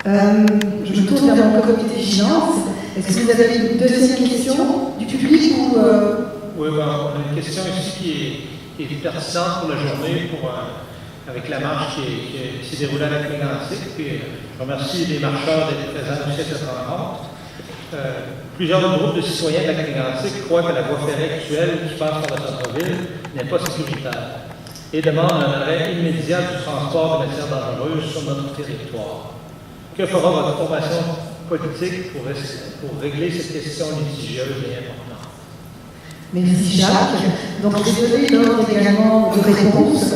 Je me tourne vers mon comité de vigilance. Est-ce que vous avez une deuxième question du public ou Oui, on a une question ici qui est pertinente pour la journée, avec la marche qui s'est déroulée à la Clégantique. Puis, je remercie les marcheurs d'être présents aussi à cette rencontre. Plusieurs groupes de citoyens de la Clégantique croient que la voie ferrée actuelle qui passe par le centre-ville n'est pas sécuritaire et demandent un arrêt immédiat du transport de matières dangereuses sur notre territoire. Que fera votre formation politique pour régler cette question litigieuse et importante? Merci Jacques. Donc je vais donner l'ordre également de réponse.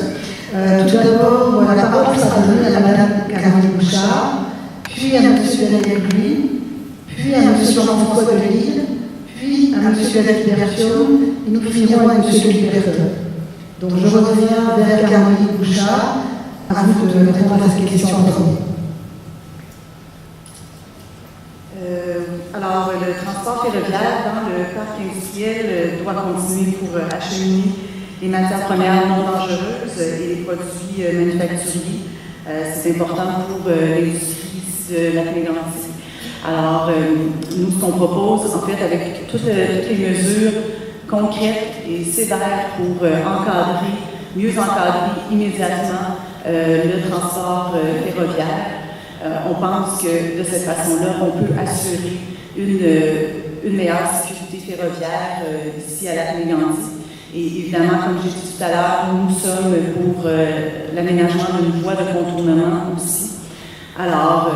Tout d'abord, la parole sera donnée à Mme Caroline Bouchard, puis à M. Daniel Gouy, puis à M. Jean-François Delisle, puis à M. David Berthiaume, et nous finirons avec M. Louis Berthiaume. Donc je reviens vers Caroline Bouchard, à vous de répondre à cette question en premier. Alors, le transport ferroviaire dans le parc industriel doit continuer pour acheminer les matières premières non dangereuses et les produits manufacturiers. C'est important pour l'industrie de la Clégantique. Alors, nous, ce qu'on propose, en fait, avec toutes les mesures concrètes et sévères pour mieux encadrer immédiatement le transport ferroviaire, on pense que de cette façon-là, on peut assurer une meilleure sécurité ferroviaire ici à la Clégantique. Et évidemment, comme j'ai dit tout à l'heure, nous sommes pour l'aménagement d'une voie de contournement aussi. Alors,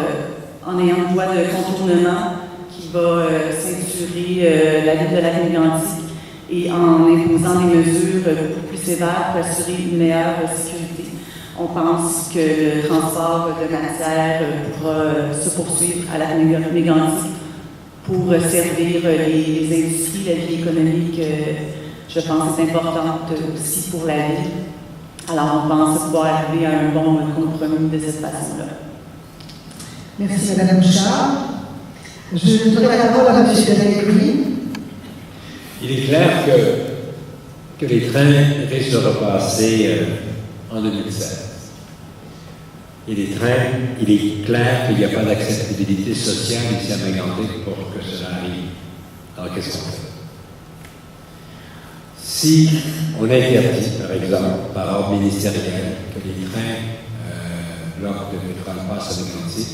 en ayant une voie de contournement qui va ceinturer la ville de la Clégantique et en imposant des mesures beaucoup plus sévères pour assurer une meilleure sécurité, on pense que le transport de matière pourra se poursuivre à la Clégantique pour servir les industries, la vie économique. Je pense que c'est important aussi pour la ville. Alors, on pense pouvoir arriver à un bon compromis de cette façon-là. Merci, Mme Bouchard. Je donnerai la parole à M. Daniel Gouy. Il est clair que les trains risquent de repasser en 2016. Et les trains, il est clair qu'il n'y a pas d'acceptabilité sociale ici à Mégantic pour que cela arrive. Alors, qu'est-ce qu'on fait? Si on interdit, par exemple, par ordre ministériel, que les trains blocs de pétrole passent à Mégantic,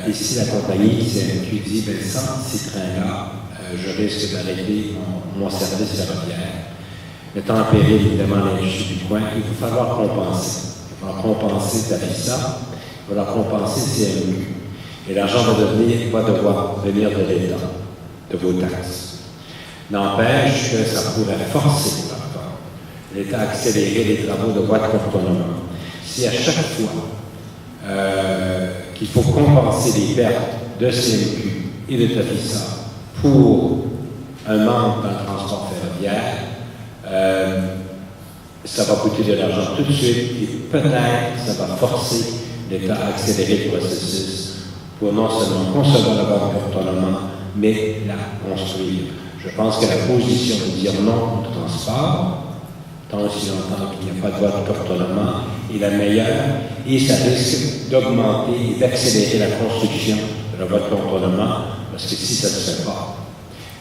et si la compagnie qui dit, bien, sans ces trains-là, je risque d'arrêter mon service ferroviaire, mettant en péril évidemment l'industrie du coin, il va falloir compenser. Il va falloir compenser Tafisa, il va falloir compenser CMU. Et l'argent va devoir venir de l'État, de vos taxes. N'empêche que ça pourrait forcer l'État à accélérer les travaux de voies de contournement. Si à chaque fois qu'il faut compenser les pertes de CMQ et de Tafisa pour un manque dans le transport ferroviaire, ça va coûter de l'argent tout de suite et peut-être ça va forcer l'État à accélérer le processus pour non seulement concevoir la voie de contournement, mais la construire. Je pense que la position de dire non au transport, tant aussi longtemps qu'il n'y a pas de voie de contournement, est la meilleure et ça risque d'augmenter et d'accélérer la construction de la voie de contournement parce que si ça ne se fait pas,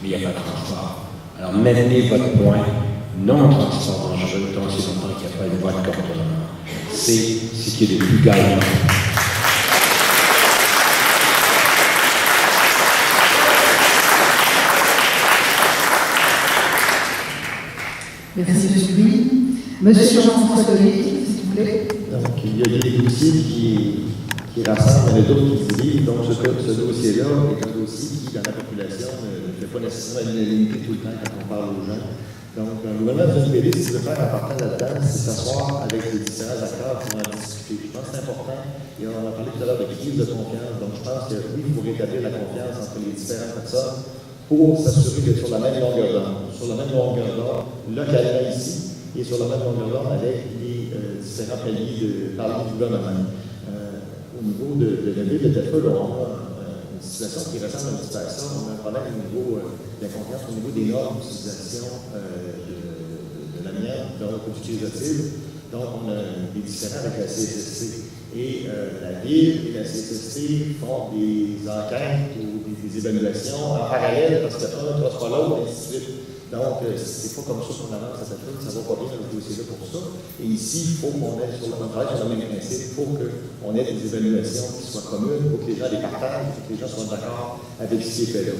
mais il n'y a pas de transport. Alors maintenez votre point, non transport dangereux, tant aussi longtemps qu'il n'y a pas de voie de contournement. C'est ce qui est le plus gagnant. Merci, M. Louis. Monsieur Jean-François Delisle, s'il vous plaît. Donc, il y a des dossiers qui rassemblent, il y en a d'autres qui se disent. Donc, ce dossier-là est un dossier qui, dans la population, ne fait pas nécessairement l'unanimité tout le temps quand on parle aux gens. Donc, le gouvernement de Libéry, ce qu'il veut faire en partant là-dedans, c'est s'asseoir avec les différents acteurs pour en discuter. Je pense que c'est important. Et on a parlé tout à l'heure de crise de confiance. Donc, je pense que oui, il faut rétablir la confiance entre les différentes personnes pour s'assurer d'être sur la même longueur d'onde. Sur la même longueur d'onde, localement ici, et sur la même longueur d'onde avec les différents paliers par le gouvernement. Au niveau de la ville de Telford, on a une situation qui ressemble un petit peu à ça. On a un problème au niveau de la confiance, au niveau des normes d'utilisation de la mienne, donc utilisative. Donc, on a des différends avec la CSSC. Et la Ville et la CSST font des enquêtes ou des évaluations en parallèle parce que un ne passe pas l'autre, et ainsi de suite. Donc, c'est pas comme ça qu'on avance à cette chose, ça va pas bien dans le dossier-là pour ça. Et ici, il faut qu'on ait sur le travail sur le même principe, il faut qu'on ait des évaluations qui soient communes, pour que les gens les partagent, pour que les gens soient d'accord avec ce qui est fait là.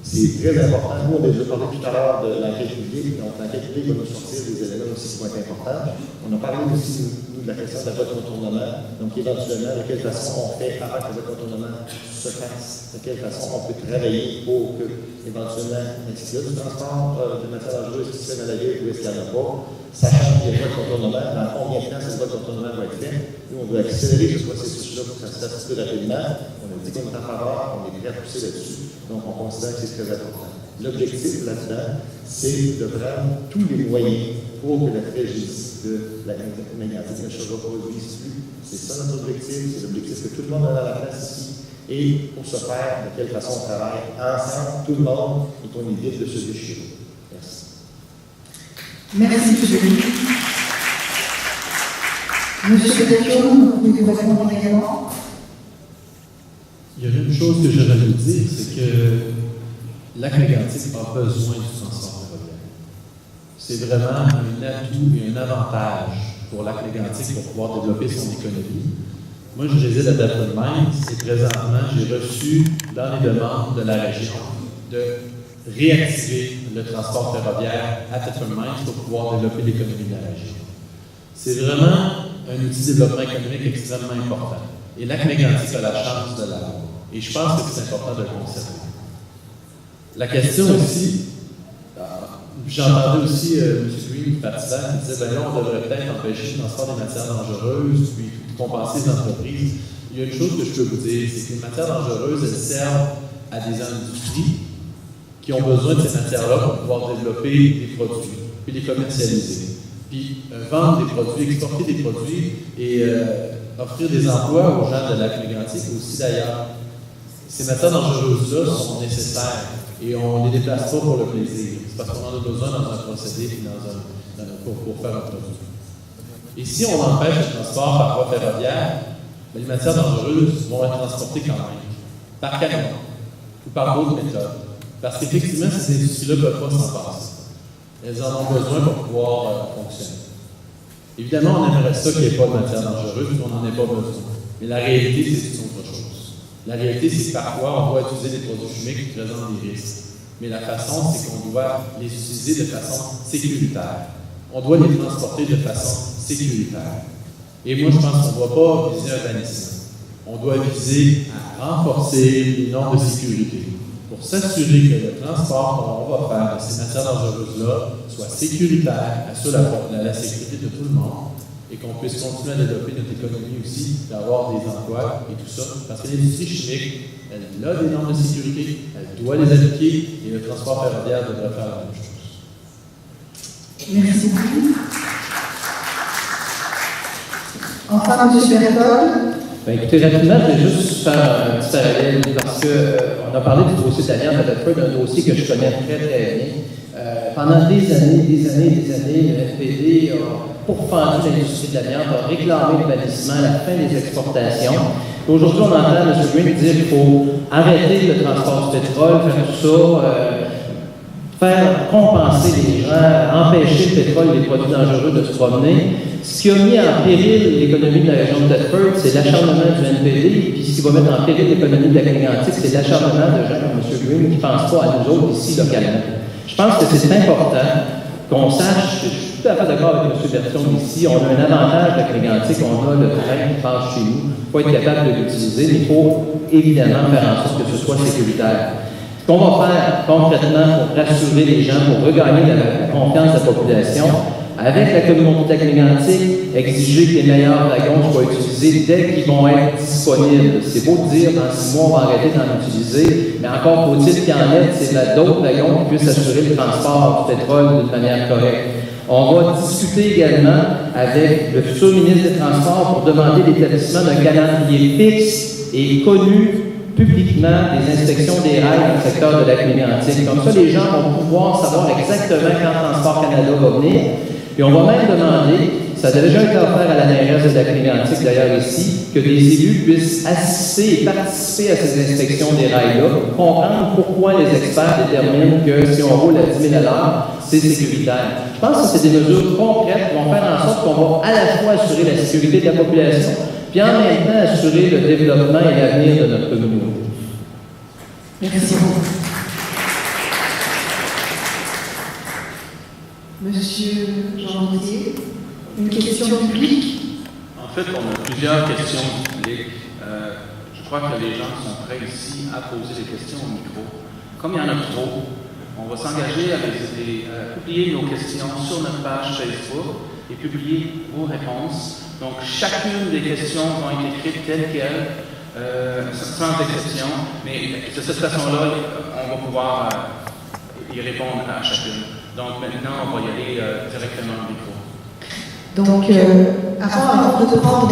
C'est très important. Nous, on a déjà parlé tout à l'heure de l'enquête publique. Donc, l'enquête publique va nous sortir des éléments aussi qui vont être importants. On a parlé aussi, nous, de la question de la voie de contournement. Donc, éventuellement, de quelle façon on fait avant que la voie de contournement se fasse. De quelle façon on peut travailler pour que, éventuellement, est-ce qu'il y a du transport de matières dangereuses qui se fait dans la ville ou est-ce qu'il n'y en a pas. Sachant qu'il y a une voie de contournement, dans combien de temps cette voie de contournement va être faite. Nous, on veut accélérer ce processus-là pour que ça se fasse plus rapidement. On a dit qu'on est en faveur, on est prêt à pousser là-dessus. Donc, on considère que c'est très important. L'objectif là-dedans, c'est de prendre tous les moyens pour que la tragédie de la médiatique ne se reproduise plus. C'est ça notre objectif, c'est l'objectif que tout le monde a dans la place ici. Et pour ce faire, de quelle façon on travaille ensemble, tout le monde, et qu'on évite de se déchirer. Merci. Merci, M. Denis. Monsieur Bétion, vous pouvez vous répondre également. Il y a une chose que j'aurais à vous dire, c'est que Lac-Mégantic a besoin du transport ferroviaire. C'est vraiment un atout et un avantage pour Lac-Mégantic pour pouvoir développer son économie. Moi, je réside à Delphine Mines et présentement, j'ai reçu dans les demandes de la région de réactiver le transport ferroviaire à Delphine Mines pour pouvoir développer l'économie de la région. C'est vraiment un outil de développement économique extrêmement important. Et Lac-Mégantic a la chance de l'avoir. Et je pense que c'est important de le conserver. La question aussi, j'entendais aussi M. Green partisan qui disait, là, on devrait peut-être empêcher le transport des matières dangereuses, puis compenser les entreprises. Il y a une chose que je peux vous dire, c'est que les matières dangereuses, elles servent à des industries qui ont besoin de ces matières-là pour pouvoir développer des produits, puis les commercialiser, puis vendre des produits, exporter des produits et offrir des emplois aux gens de Lac-Mégantic aussi d'ailleurs. Ces matières dangereuses-là sont nécessaires et on ne les déplace pas pour le plaisir. C'est parce qu'on en a besoin dans un procédé et pour faire un produit. Et si on empêche le transport par voie ferroviaire, les matières dangereuses vont être transportées quand même, par camion ou par d'autres méthodes. Parce qu'effectivement, ces industries-là ne peuvent pas s'en passer. Elles en ont besoin pour pouvoir fonctionner. Évidemment, on aimerait ça qu'il n'y ait pas de matières dangereuses, mais on n'en ait pas besoin. Mais la réalité, c'est autre chose. La réalité, c'est que parfois, on doit utiliser des produits chimiques qui présentent des risques. Mais la façon, c'est qu'on doit les utiliser de façon sécuritaire. On doit les transporter de façon sécuritaire. Et moi, je pense qu'on ne doit pas viser un bannissement. On doit viser à renforcer les normes de sécurité pour s'assurer que le transport qu'on va faire de ces matières dangereuses-là soit sécuritaire, assure la sécurité de tout le monde et qu'on puisse continuer à développer notre économie aussi, d'avoir des emplois et tout ça. Parce que l'industrie chimique, elle a des normes de sécurité, elle doit les appliquer et le transport ferroviaire devrait faire la même chose. Merci beaucoup. Enfin, M. Bertol. Bien, écoutez, rapidement, je vais juste faire un petit parallèle parce qu'on a parlé du dossier d'Alliance à Bedford, un dossier que je connais très, très bien. Pendant des années, le FPD a pourfendu l'industrie de l'amiante, a réclamé le bannissement, la fin des exportations. Aujourd'hui, on entend M. Green dire qu'il faut arrêter le transport du pétrole, faire tout ça, faire compenser les gens, empêcher le pétrole et les produits dangereux de se promener. Ce qui a mis en péril l'économie de la région de Bedford, c'est l'acharnement du NPD, puis ce qui va mettre en péril l'économie de Lac-Mégantic, c'est l'acharnement de gens comme M. Green qui ne pensent pas à nous autres ici localement. Je pense que c'est important qu'on sache, je suis tout à fait d'accord avec M. Bertion ici, on a un avantage avec Lac-Mégantic, on a le train qui passe chez nous, il faut être capable de l'utiliser, mais il faut évidemment faire en sorte que ce soit sécuritaire. Ce qu'on va faire concrètement pour rassurer les gens, pour regagner la confiance de la population, avec la communauté de Lac-Mégantic, exiger que les meilleurs wagons soient utilisés dès qu'ils vont être disponibles. C'est beau de dire, dans 6 mois, on va arrêter d'en utiliser, mais encore faut-il qu'il y en ait d'autres wagons qui puissent assurer le transport du pétrole d'une manière correcte. On va discuter également avec le futur ministre des Transports pour demander l'établissement d'un calendrier fixe et connu publiquement des inspections des rails dans le secteur de Lac-Mégantic. Comme ça, les gens vont pouvoir savoir exactement quand Transport Canada va venir. Puis on va même demander, Ça a déjà été offert à la NRS de la Clémentique, d'ailleurs ici, que des élus puissent assister et participer à ces inspections des rails-là, pour comprendre pourquoi les experts déterminent que si on roule à 10 000 à l'heure, c'est sécuritaire. Je pense que c'est des mesures concrètes qui vont faire en sorte qu'on va à la fois assurer la sécurité de la population, puis en même temps assurer le développement et l'avenir de notre communauté. Merci beaucoup. Monsieur Jean Rodier, une question publique? En fait, on a plusieurs questions du public. Je crois que les gens sont prêts ici à poser des questions au micro. Comme il y en a trop, on va s'engager à publier nos questions sur notre page Facebook et publier vos réponses. Donc, chacune des questions vont être écrites telles quelles, sans exception, mais de cette façon-là, on va pouvoir y répondre à chacune. Donc, maintenant, on va y aller directement au micro. Donc, avant de prendre